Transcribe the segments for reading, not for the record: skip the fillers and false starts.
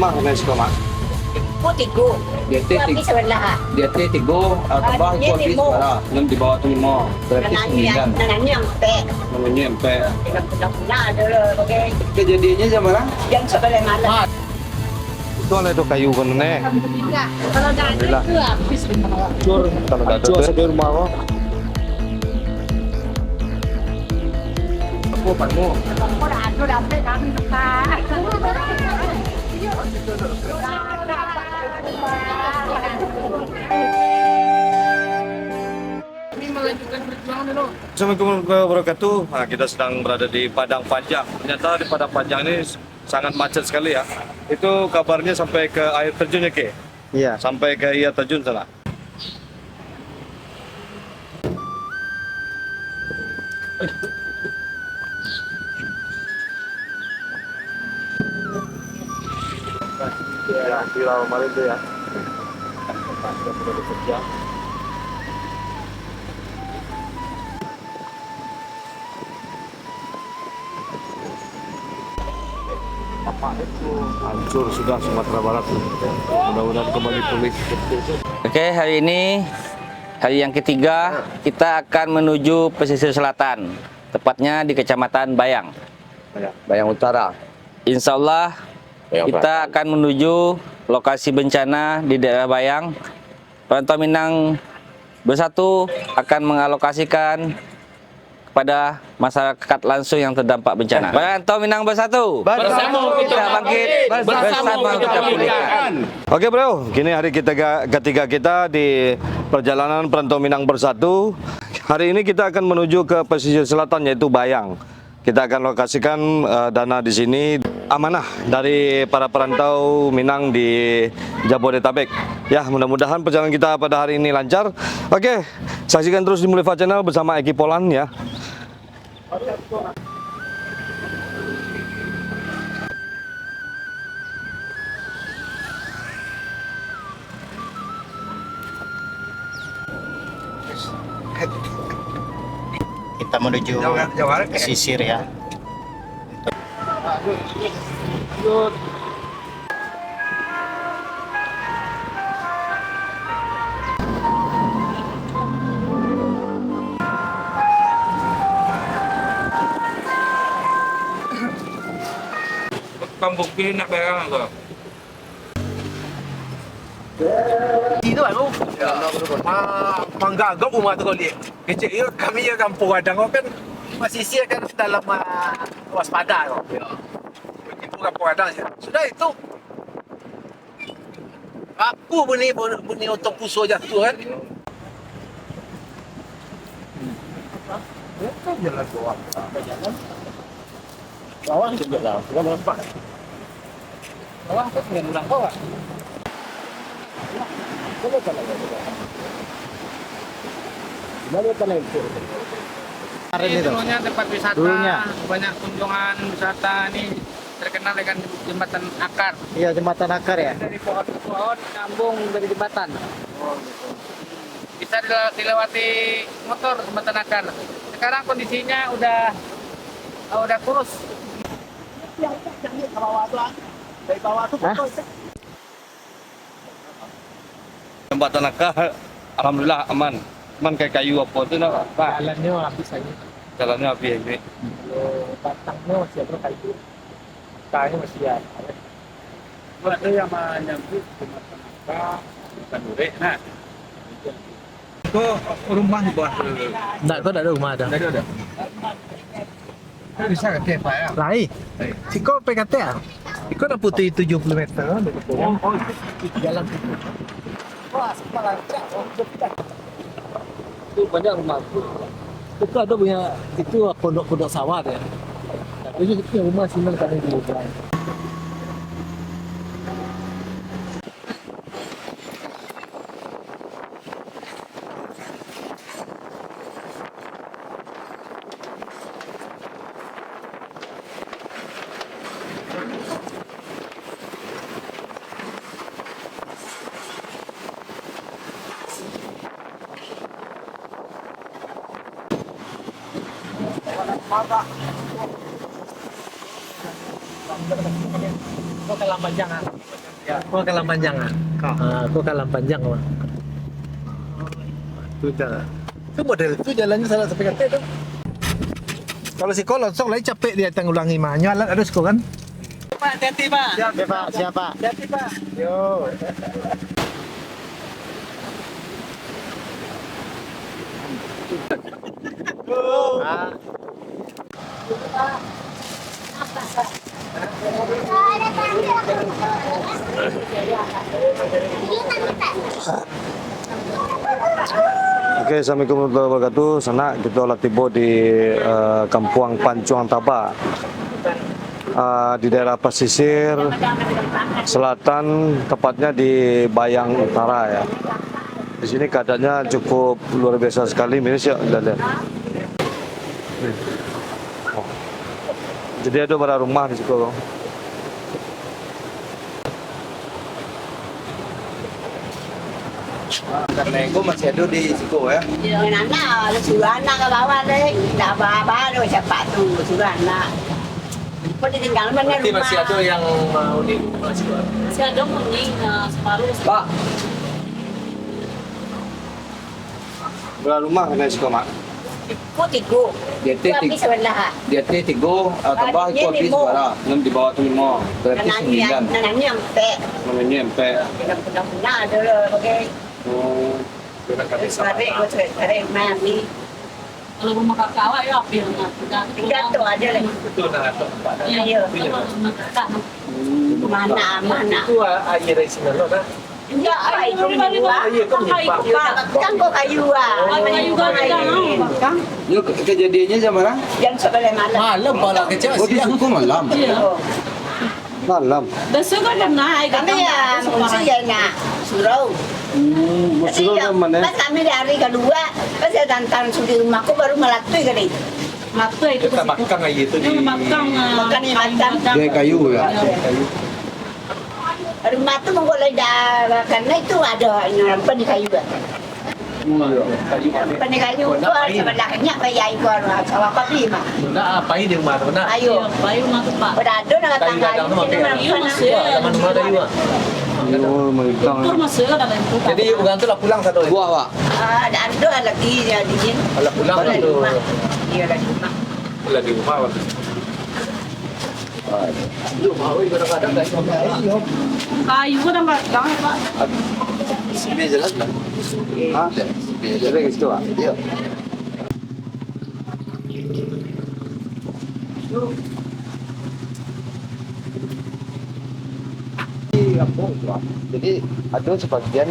mah kena suka mak. Tigo. DT Tapi sebelah. DT 3 tambah Dia 2 lima. para 6 di bawah tu 5 berarti 9. Nananya sampai Namanya sampai punya ada loh. Oke. kejadiannya jam mana? Yang sebelah malam. Itu ada tu kayu kan nih. Enggak. Kalau dah ada itu habis rumah. Kalau ada tu di rumah kau. Aku panmu. Kau dah ada sampai kami dekat. Assalamualaikum warahmatullahi wabarakatuh. Nah, kita sedang berada di Padang Panjang. Ternyata di Padang Panjang ini sangat macet sekali ya. Itu kabarnya sampai ke air terjun ya, Ke? Iya. Sampai ke air terjun sana. Ya, viral kemarin itu ya. Tempat sudah bekerja. Hancur sudah Sumatera Barat. Mudah-mudahan kembali pulih. Oke, hari ini hari yang ketiga kita akan menuju pesisir selatan, tepatnya di Kecamatan Bayang. Bayang Utara. Insya Allah kita akan menuju lokasi bencana di daerah Bayang. Perantau Minang Bersatu akan mengalokasikan kepada masyarakat langsung yang terdampak bencana. Perantau Minang Bersatu. Bersama kita bangkit, bersama kita pulihkan. Oke bro, kini hari ketiga kita di perjalanan Perantau Minang Bersatu. Hari ini kita akan menuju ke pesisir selatan yaitu Bayang. Kita akan lokasikan dana di sini amanah dari para perantau Minang di Jabodetabek. Ya, mudah-mudahan perjalanan kita pada hari ini lancar. Oke, saksikan terus di Mulifa Channel bersama Eki Polan ya. Kita menuju pesisir ya. Pembuktian nak barang apa? Itu aku. Menggagap rumah tu kau lihat. Kecil ya kami ya kampung Padang kan masih sia kan dalam waspada kau. Itu kampung Padang je. Sudah itu. Apa bunyi untuk puso jatuh kan? Jalan bawah. Bawah juga lah. Bukan berapa. Bawah tu dengan murah bawah. Ini dulunya tempat wisata, banyak kunjungan wisata ini terkenal dengan jembatan akar. Iya, jembatan akar ya. Dari pohon ke pohon nyambung dari jembatan. Bisa dilewati motor jembatan akar. Sekarang kondisinya udah kurus. Jembatan akar, alhamdulillah aman. Cuman kayak kayu apa tu nak? Jalannya habis aja. Jalannya habis ini. Kalau batangnya masih ada kayu. Kayaknya masih ada. Ada yang menyambut jembatan akar, bukan durek. Nah, Itu rumah di bawah. enggak, kau ada rumah ada. Ada. Kau bisa kata Pak ya? Rai. Siko PKT ah. Ikut dah putih 70 meter. Oh, itu jalan situ. Wah, sekolah itu banyak rumah itu ada punya itu pondok-pondok sawah ya. Tapi itu rumah senang kan di Ubay. Kau kalah panjang ah. Ya, kau kalah panjang ah. Kau kalah panjang ah. Itu jalan. Itu model itu jalannya salah sampai kata itu. Kalau si kolot sok lagi capek dia ulangi mah. Nyalan ada sko kan? Pak, hati-hati Pak. Siapa? Hati-hati Pak. Yo. Oke, Assalamualaikum warahmatullahi wabarakatuh. Sana kita olah tiba di Kampung Pancuang Taba, di daerah pesisir selatan, tepatnya di Bayang Utara ya. Di sini keadaannya cukup luar biasa sekali, minus ya, lihat. Oh. Jadi ada beberapa rumah di situ. Karena gue masih ada di situ ya. Jangan anak, suruh anak ke bawah deh. Tak apa-apa, ada siapa tu suruh anak. Kau ditinggal mana Berarti rumah? masih ada yang mau di masih ada. Masih ada mending separuh. Pak, Berapa rumah kena situ, Mak? Kau tiga. DT Tapi sebelah. DT 3 tambah Ini itu habis lima. berapa? 6 di bawah tu 5. Berarti 9. Nananya sampai. Namanya empat. Mudah-mudahan ada lah. Okey. Oh. Tarik, kau tarik main ni. Kalau rumah kakak awak ya apil nak. Tiga tu ada lagi. betul nak ada tempat. Ya. Mana. Itu air dari sini loh dah. Enggak, air tu dua. Kan kau kayu ah. Kayu kan ada. Yo kejadiannya jam berapa? Yang sebelah malam. Malam pala kecil Oh di suku malam. Malam. Besok kan pernah air Kami ya mesti ya nak surau. Musuh Tapi mana? pas kami dari kedua, pas saya dantan sudi rumahku baru melatui kali. Mata itu kita makan air itu di Makang Makan ni makan. Dia kayu ya. Rumah tu mengoleh dah karena itu ada apa di kayu kan. Apa di kayu tu sebelahnya bayar ikut sawah kopi mah. nak apa di rumah tu nak. Ayo. bayu mata pak. Berada nak Kayu gadang tu makan. Iya masih. Teman-teman kayu ah. Oh, melintang. Tur masih ada dalam itu. Jadi bukan tu lah pulang satu. Buah pak. Ada lagi jadi ni. Kalau pulang Boleh tu rumah. Iya lagi rumah. lagi rumah. Kadang-kadang tak sempat. Kayu kan tambah jangan pak. Sini jelas tak? Hah? Jadi ke situ, Pak? Iya. Jadi ada sebagian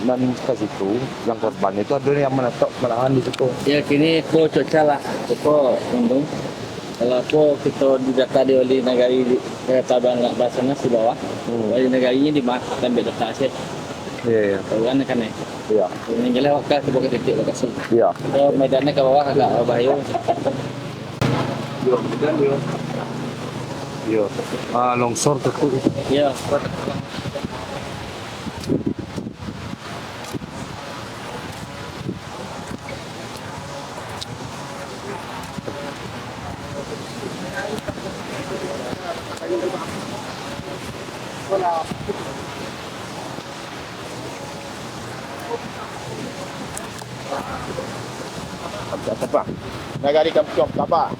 non ke situ yang korban itu ada yang menetap malahan di situ. Ya kini ko cuaca lah, ko undung. Kalau ko kita didata di oleh negari kereta bangga basana di bawah. Oleh negarinya di mas sampai data aset. Iya, iya. Tahu kan kan Iya. Ini jelas waktu sebuah titik lokasi. Iya. Kalau medannya ke bawah agak bahaya. Iya. Longsor tuh. Ya. Apa? Negari Kampung Taba.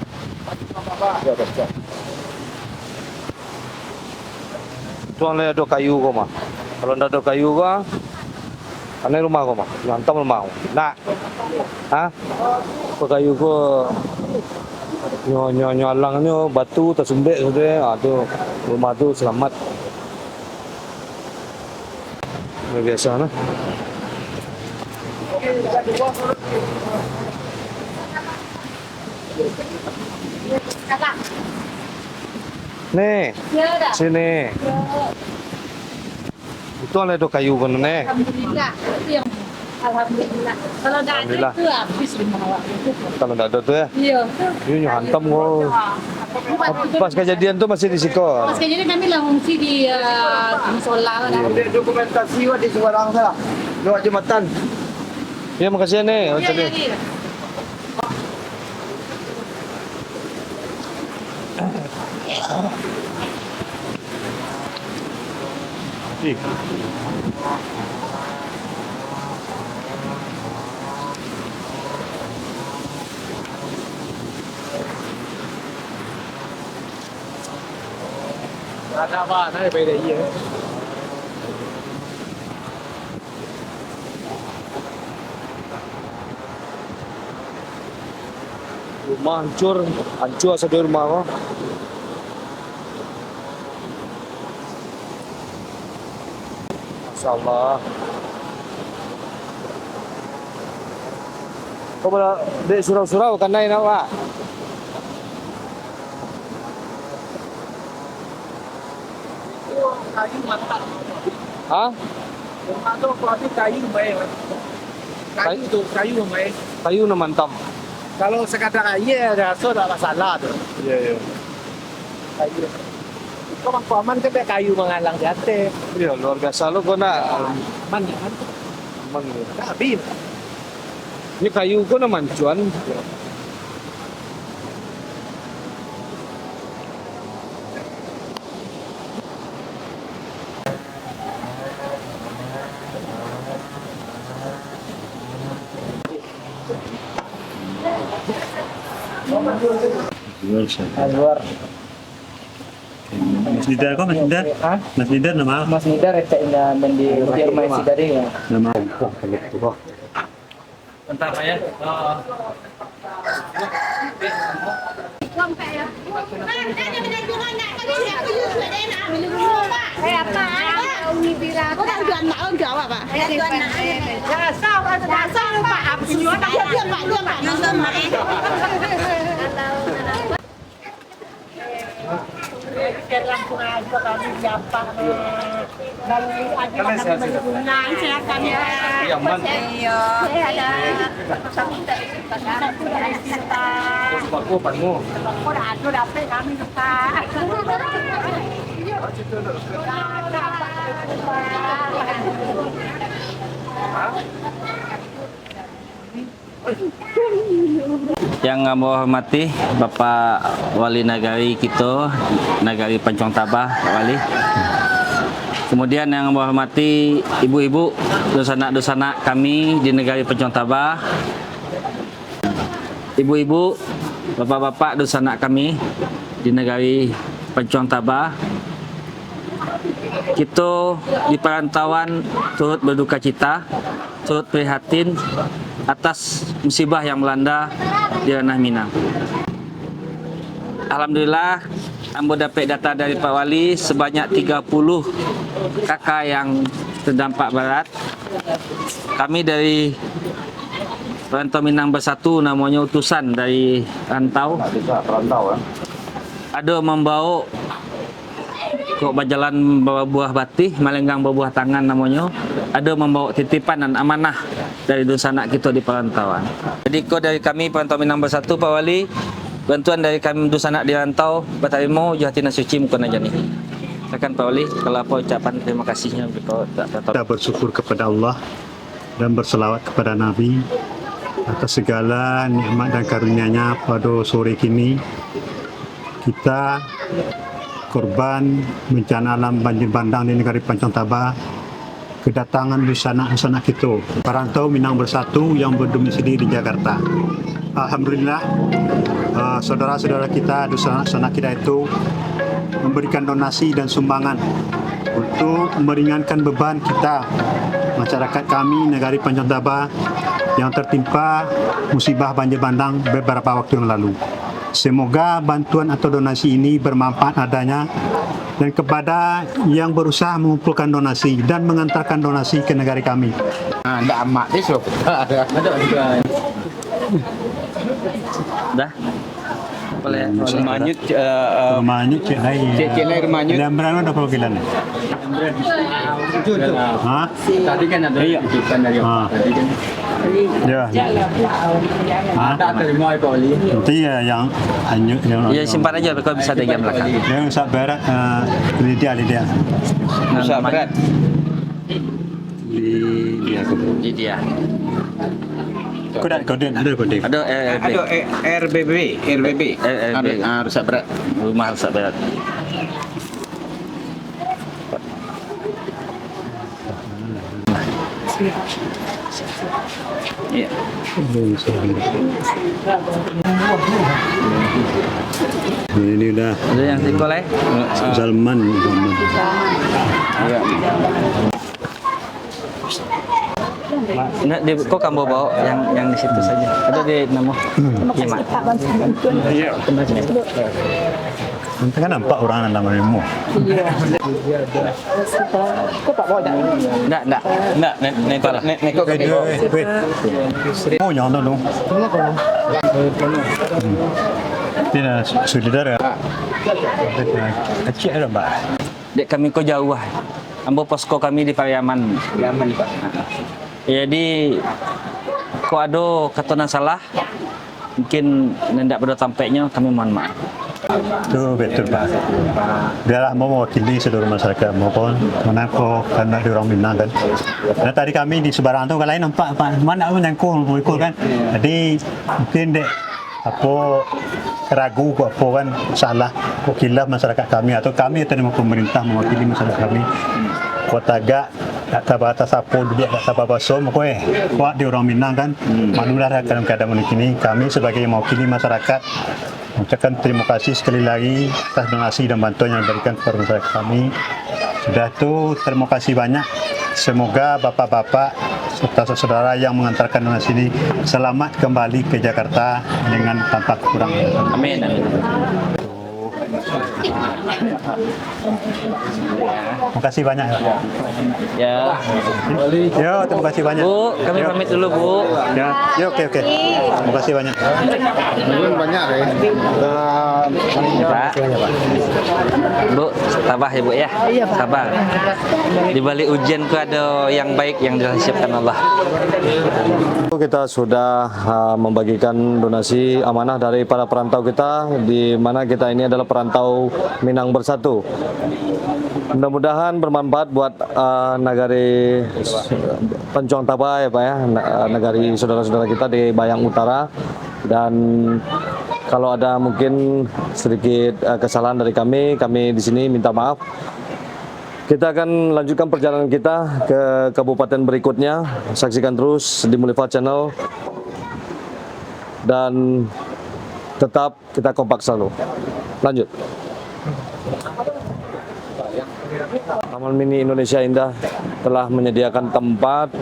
Ya, betul. Tuan ada kayu kau mah. Kalau ndak ada kayu kau, aneh rumah kau mah. Hantam rumah kau. Nak. Hah? Kau kayu kau nyo alangnya batu tersembek sudah. Tu rumah tu selamat. Biasa nah. Kakak. Nih, Ya dah. sini. Itu ada kayu kan nih. Alhamdulillah. Itu yang alhamdulillah. Kalau dah ada Alhamdulillah. itu habis rumah awak. Kalau ndak ada tuh ya. Iya. Ini hantam kau. Pas kejadian tuh masih di situ. Pas kejadian kami lah mengungsi di musola lah. Dokumentasi di Semarang salah. Lewat jembatan. Ya makasih nih. Iya, iya, iya. Ada apa? Saya beda iya. Rumah hancur asal di rumah kok. Masya Allah. Kau pada di surau-surau kan naik nak? Kayu mantap. Hah? Rumah tu kalau kayu baik. Kayu tu kayu baik. Kayu na mantap. Kalau sekadar air rasa tak masalah tu. Iya, iya. Kayu. Kau bang paman kan dia kayu menghalang di atas. Iya, luar biasa lu kau nak. Man kan? Emang ini. Tak bin. Ini kayu kau na mancuan. Anwar. Mas Didar kok Mas Didar? Mas Didar nama apa? Mas Nidar ya dan di rumah si dari ya. Nama Bentar ya. Yang kami hormati Bapak Wali Nagari kita, Nagari Pancong Tabah, Pak Wali. Kemudian yang kami hormati ibu-ibu, dosanak-dosanak kami di Negari Pancong Tabah. Ibu-ibu, bapak-bapak dosanak kami di Negari Pancong Tabah. Kita di perantauan turut berduka cita, turut prihatin atas musibah yang melanda di ranah Minang. Alhamdulillah, ambo dapat data dari Pak Wali sebanyak 30 kakak yang terdampak berat. Kami dari Perantau Minang Bersatu, namanya utusan dari rantau. Ada membawa kok berjalan bawa buah batih, melenggang berbuah tangan namanya. Ada membawa titipan dan amanah dari dosanak kita di perantauan. Jadi kok dari kami Perantau Minang Bersatu, Pak Wali, bantuan dari kami dosanak di rantau, berterima Jahatina Suci Mukon Ajani. Silakan Pak Wali, kalau apa ucapan terima kasihnya kita bersyukur kepada Allah dan berselawat kepada Nabi atas segala nikmat dan karunia-Nya pada sore kini. Kita korban bencana alam banjir bandang di Negari Pancong Tabah, kedatangan dosanak-dosanak kita Perantau Minang Bersatu yang berdomisili di Jakarta. Alhamdulillah, saudara-saudara kita, dosanak-dosanak kita itu memberikan donasi dan sumbangan untuk meringankan beban kita, masyarakat kami Negari Pancong Tabah yang tertimpa musibah banjir bandang beberapa waktu yang lalu. Semoga bantuan atau donasi ini bermanfaat adanya dan kepada yang berusaha mengumpulkan donasi dan mengantarkan donasi ke negara kami. Ndak amat deh so. Dah. Boleh. Rumahnya cek lain. Cek lain rumahnya. Dan berapa ada perwakilan? Hah? Tadi kan ada utusan dari tadi kan. Ya. Ada terima Pak Wali. Nanti ya yang hanyut yang Ya simpan aja kalau bisa di jam belakang. yang sak berat Lydia. Nah, berat. Di dia. Kode ada kode. Ada RB. Ada RBB. Ada rusak berat. Rumah rusak berat. Iya. Ini udah Ada yang singkol ya? Salman. Enggak, kok kamu bawa yang di situ saja. Ada di nama. Gimana? Nanti kan nampak orang namanya mu. Enggak, neko Mu yang dong. Tidak solidar ya. Kecil ada mbak. Dek kami kok jauh. Ambo posko kami di Pariaman. Pak. Jadi kok ada katonan salah, mungkin tidak pada tampaknya kami mohon maaf. Itu betul Pak. Biarlah mau mewakili seluruh masyarakat maupun menako karena di orang Minang kan. Karena tadi kami di sebarang tu kalau lain nampak Pak mana pun nyangkul kan. Jadi mungkin dek apa ragu kok apa kan salah kok kilaf masyarakat kami atau kami atau pemerintah mewakili masyarakat kami. Kota gak tak batas apa duduk tak apa som kowe kuat di orang Minang kan manulah dalam keadaan begini kami sebagai mewakili masyarakat mengucapkan terima kasih sekali lagi atas donasi dan bantuan yang diberikan kepada masyarakat kami. Sudah tu terima kasih banyak. Semoga bapak-bapak serta saudara yang mengantarkan donasi ini selamat kembali ke Jakarta dengan tanpa kekurangan. Amin. Terima kasih banyak. Ya. Yo, terima kasih banyak. Bu, kami pamit dulu, Bu. Ya, yo, oke. Terima kasih banyak. Pak. Bu, tabah ya Bu ya. Tabah. Di balik ujian itu ada yang baik yang disiapkan Allah. Kita sudah membagikan donasi amanah dari para perantau kita, di mana kita ini adalah perantau Minang Bersatu. Mudah-mudahan bermanfaat buat negari Pencong Taba ya Pak ya, negari saudara-saudara kita di Bayang Utara. Dan kalau ada mungkin sedikit kesalahan dari kami di sini minta maaf. Kita akan lanjutkan perjalanan kita ke kabupaten berikutnya. Saksikan terus di Mulifa Channel dan tetap kita kompak selalu. Lanjut. Taman Mini Indonesia Indah telah menyediakan tempat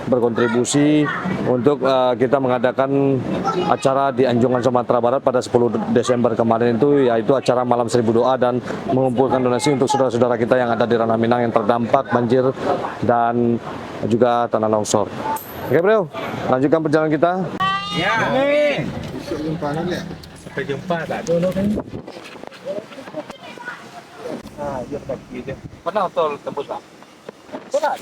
berkontribusi untuk kita mengadakan acara di Anjungan Sumatera Barat pada 10 Desember kemarin itu, yaitu acara Malam Seribu Doa dan mengumpulkan donasi untuk saudara-saudara kita yang ada di Ranah Minang yang terdampak banjir dan juga tanah longsor. Oke bro, lanjutkan perjalanan kita. Ya, amin. Sampai jumpa tak dulu kan. Pernah tol tembus Pak? Pernah,